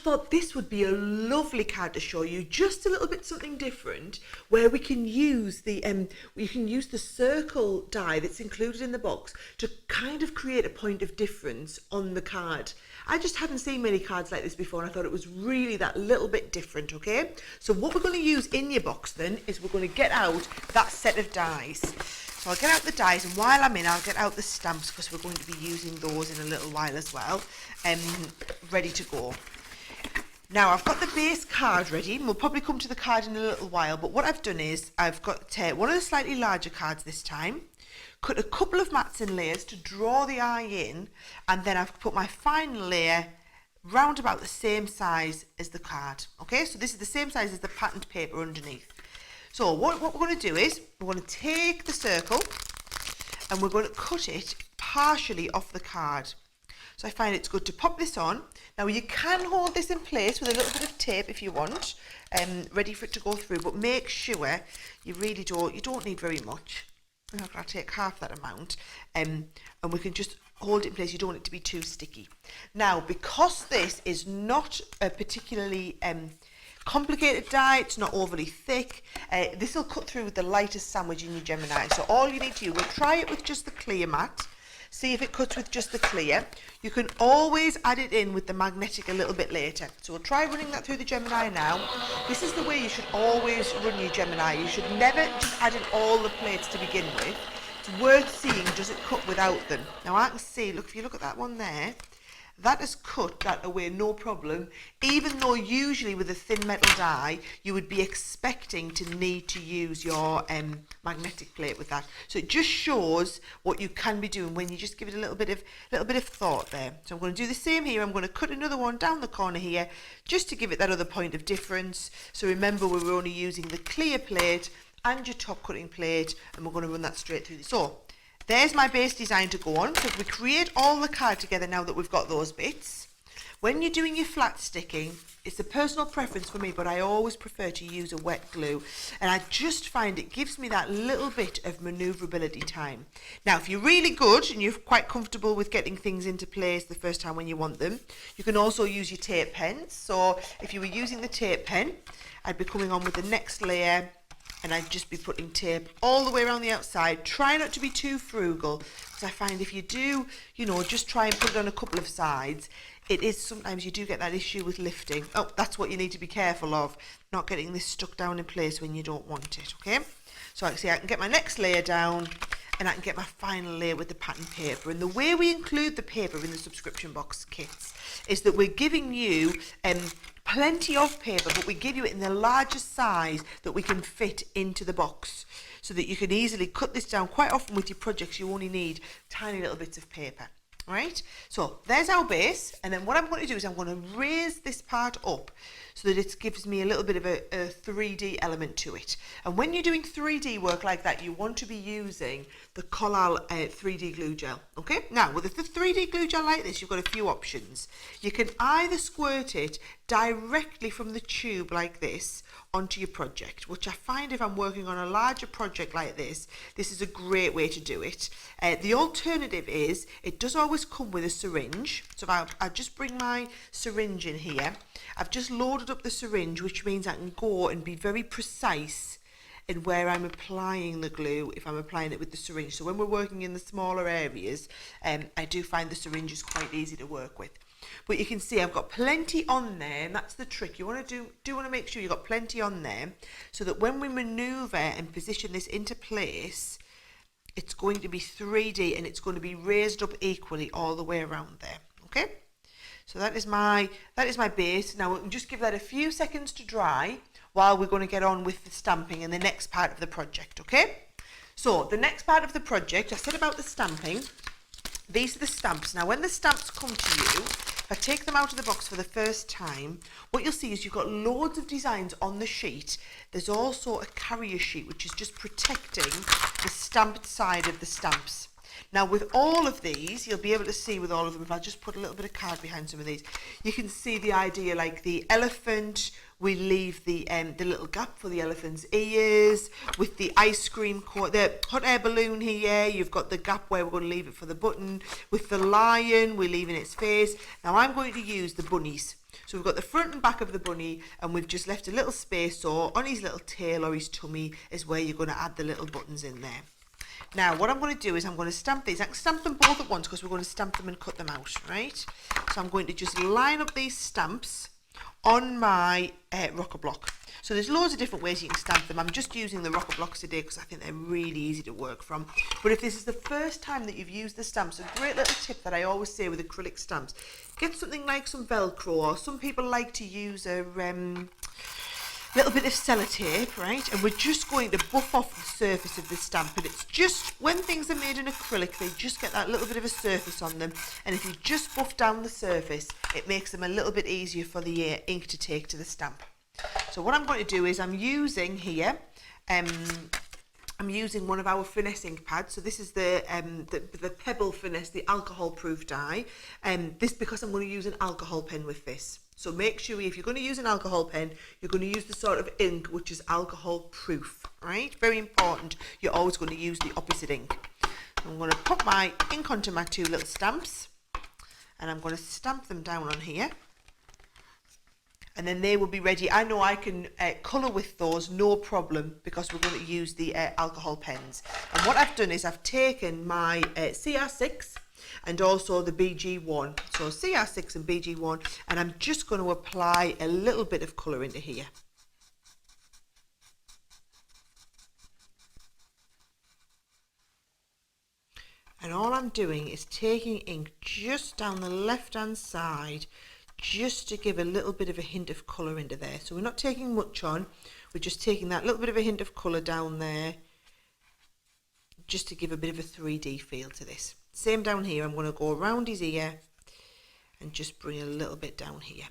thought this would be a lovely card to show you, just a little bit something different, where we can use the circle die that's included in the box to kind of create a point of difference on the card. I just hadn't seen many cards like this before, and I thought it was really that little bit different, okay? So what we're going to use in your box then is we're going to get out that set of dies. So I'll get out the dies, and while I'm in, I'll get out the stamps, because we're going to be using those in a little while as well, ready to go. Now I've got the base card ready, and we'll probably come to the card in a little while, but what I've done is I've got one of the slightly larger cards this time, cut a couple of mats in layers to draw the eye in, and then I've put my final layer round about the same size as the card. Okay, so this is the same size as the patterned paper underneath. So what we're going to do is we're going to take the circle and we're going to cut it partially off the card. So I find it's good to pop this on. Now you can hold this in place with a little bit of tape if you want, ready for it to go through, but make sure you don't need very much. I'll take half that amount, and we can just hold it in place. You don't want it to be too sticky. Now, because this is not a particularly complicated die, it's not overly thick, this will cut through with the lightest sandwich in your Gemini. So all you need to do, we'll try it with just the clear mat, see if it cuts with just the clear. You can always add it in with the magnetic a little bit later. So we'll try running that through the Gemini now. This is the way you should always run your Gemini. You should never just add in all the plates to begin with. It's worth seeing, does it cut without them? Now I can see, look, if you look at that one there, that has cut that away, no problem, even though usually with a thin metal die you would be expecting to need to use your magnetic plate with that. So it just shows what you can be doing when you just give it a little bit of thought there. So I'm going to do the same here. I'm going to cut another one down the corner here just to give it that other point of difference. So remember, we were only using the clear plate and your top cutting plate, and we're going to run that straight through. So there's my base design to go on, because we create all the card together now that we've got those bits. When you're doing your flat sticking, it's a personal preference for me, but I always prefer to use a wet glue, and I just find it gives me that little bit of manoeuvrability time. Now, if you're really good and you're quite comfortable with getting things into place the first time when you want them, you can also use your tape pens. So if you were using the tape pen, I'd be coming on with the next layer, and I'd just be putting tape all the way around the outside. Try not to be too frugal, because I find if you do, just try and put it on a couple of sides, it is sometimes you do get that issue with lifting. Oh, that's what you need to be careful of, not getting this stuck down in place when you don't want it, okay? So I can get my next layer down, and I can get my final layer with the pattern paper. And the way we include the paper in the subscription box kits is that we're giving you plenty of paper, but we give you it in the largest size that we can fit into the box, so that you can easily cut this down. Quite often with your projects you only need tiny little bits of paper. Right, so there's our base, and then what I'm going to do is I'm going to raise this part up so that it gives me a little bit of a 3D element to it. And when you're doing 3D work like that, you want to be using the Collal 3D glue gel. Okay, now with the 3D glue gel like this, you've got a few options. You can either squirt it directly from the tube like this onto your project, which I find if I'm working on a larger project like this is a great way to do it. The alternative is it does always come with a syringe. So I'll just bring my syringe in here. I've just loaded up the syringe, which means I can go and be very precise in where I'm applying the glue if I'm applying it with the syringe. So when we're working in the smaller areas, I do find the syringe is quite easy to work with. But you can see I've got plenty on there, and that's the trick. You want to make sure you've got plenty on there, so that when we maneuver and position this into place, it's going to be 3D and it's going to be raised up equally all the way around there. Okay, so that is my base. Now we can just give that a few seconds to dry while we're going to get on with the stamping and the next part of the project. Okay, so the next part of the project, I said about the stamping. These are the stamps. Now when the stamps come to you, if I take them out of the box for the first time, what you'll see is you've got loads of designs on the sheet. There's also a carrier sheet, which is just protecting the stamped side of the stamps. Now with all of these, you'll be able to see with all of them, if I just put a little bit of card behind some of these, you can see the idea, like the elephant we leave the little gap for the elephant's ears. With the ice cream cone, the hot air balloon here, you've got the gap where we're going to leave it for the button. With the lion, we're leaving its face. Now I'm going to use the bunnies. So we've got the front and back of the bunny, and we've just left a little space, so on his little tail or his tummy is where you're going to add the little buttons in there. Now what I'm going to do is I'm going to stamp these. I can stamp them both at once because we're going to stamp them and cut them out, right? So I'm going to just line up these stamps on my rocker block. So there's loads of different ways you can stamp them. I'm just using the rocker blocks today because I think they're really easy to work from. But if this is the first time that you've used the stamps, a great little tip that I always say with acrylic stamps, get something like some Velcro, or some people like to use a little bit of sellotape, right? And we're just going to buff off the surface of the stamp. And it's just, when things are made in acrylic, they just get that little bit of a surface on them. And if you just buff down the surface, it makes them a little bit easier for the ink to take to the stamp. So what I'm going to do is I'm using here, I'm using one of our finesse ink pads. So this is the Pebble Finesse, the alcohol proof dye. This because I'm going to use an alcohol pen with this. So make sure if you're going to use an alcohol pen, you're going to use the sort of ink which is alcohol proof, right? Very important. You're always going to use the opposite ink. I'm going to put my ink onto my two little stamps, and I'm going to stamp them down on here. And then they will be ready. I know I can colour with those, no problem, because we're going to use the alcohol pens. And what I've done is I've taken my CR6 and also the BG1. So CR6 and BG1, and I'm just going to apply a little bit of colour into here. And all I'm doing is taking ink just down the left-hand side, just to give a little bit of a hint of colour into there. So we're not taking much on, we're just taking that little bit of a hint of colour down there, just to give a bit of a 3D feel to this. Same down here, I'm going to go around his ear and just bring a little bit down here.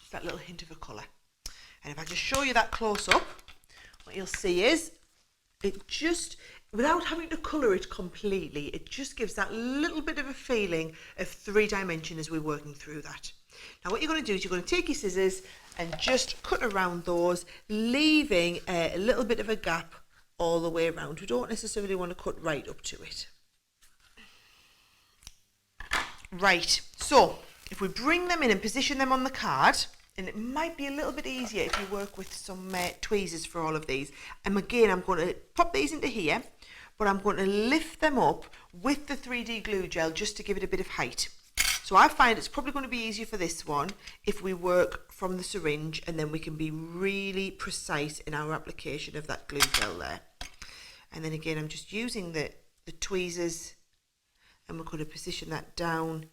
Just that little hint of a colour. And if I just show you that close up, what you'll see is it just, without having to colour it completely, it just gives that little bit of a feeling of 3D as we're working through that. Now what you're going to do is you're going to take your scissors and just cut around those, leaving a little bit of a gap all the way around. We don't necessarily want to cut right up to it. Right, so if we bring them in and position them on the card, and it might be a little bit easier if you work with some tweezers for all of these. And again, I'm going to pop these into here, but I'm going to lift them up with the 3D glue gel just to give it a bit of height. So I find it's probably going to be easier for this one if we work from the syringe, and then we can be really precise in our application of that glue gel there. And then again, I'm just using the tweezers, and we're going to position that down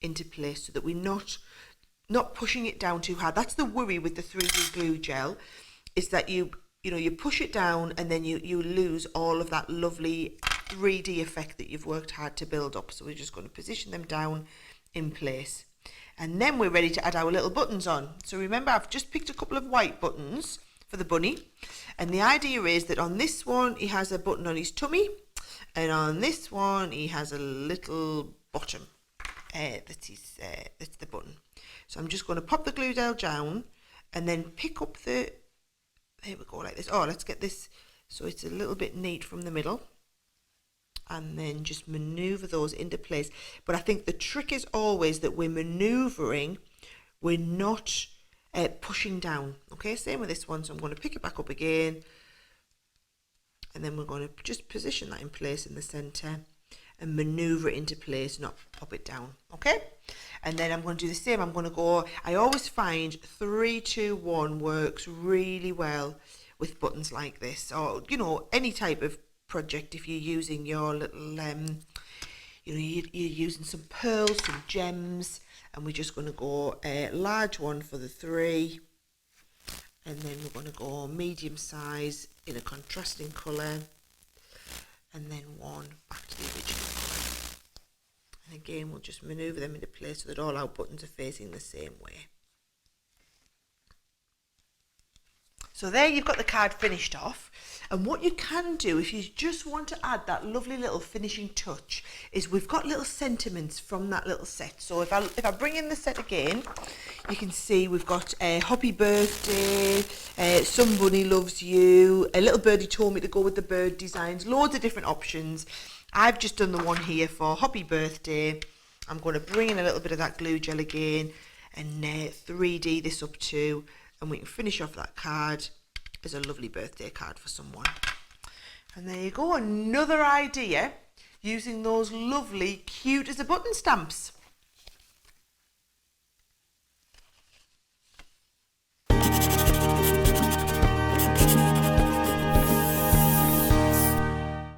into place so that we're not pushing it down too hard. That's the worry with the 3D glue gel, is that you push it down and then you lose all of that lovely 3D effect that you've worked hard to build up. So we're just going to position them down in place, and then we're ready to add our little buttons on. So remember, I've just picked a couple of white buttons for the bunny, and the idea is that on this one he has a button on his tummy, and on this one he has a little bottom. That's the button. So I'm just going to pop the glue gel down and then pick up there we go, like this. Oh, let's get this so it's a little bit neat from the middle, and then just maneuver those into place. But I think the trick is always that we're maneuvering, we're not pushing down. Okay, same with this one. So I'm going to pick it back up again, and then we're going to just position that in place in the center and maneuver it into place, not pop it down. Okay, and then I'm going to do the same. I'm going to go, I always find 3, 2, 1 works really well with buttons like this, or any type of project. If you're using your little you're using some pearls, some gems, and we're just going to go a large one for the 3, and then we're going to go medium size in a contrasting colour, and then one back to the original colour. And again, we'll just manoeuvre them into place so that all our buttons are facing the same way. So there you've got the card finished off. And what you can do if you just want to add that lovely little finishing touch is we've got little sentiments from that little set. So if I bring in the set again, you can see we've got a happy birthday, some bunny loves you, a little birdie told me to go with the bird designs, loads of different options. I've just done the one here for happy birthday. I'm going to bring in a little bit of that glue gel again and 3D this up too, and we can finish off that card as a lovely birthday card for someone. And there you go, another idea using those lovely cute as a button stamps.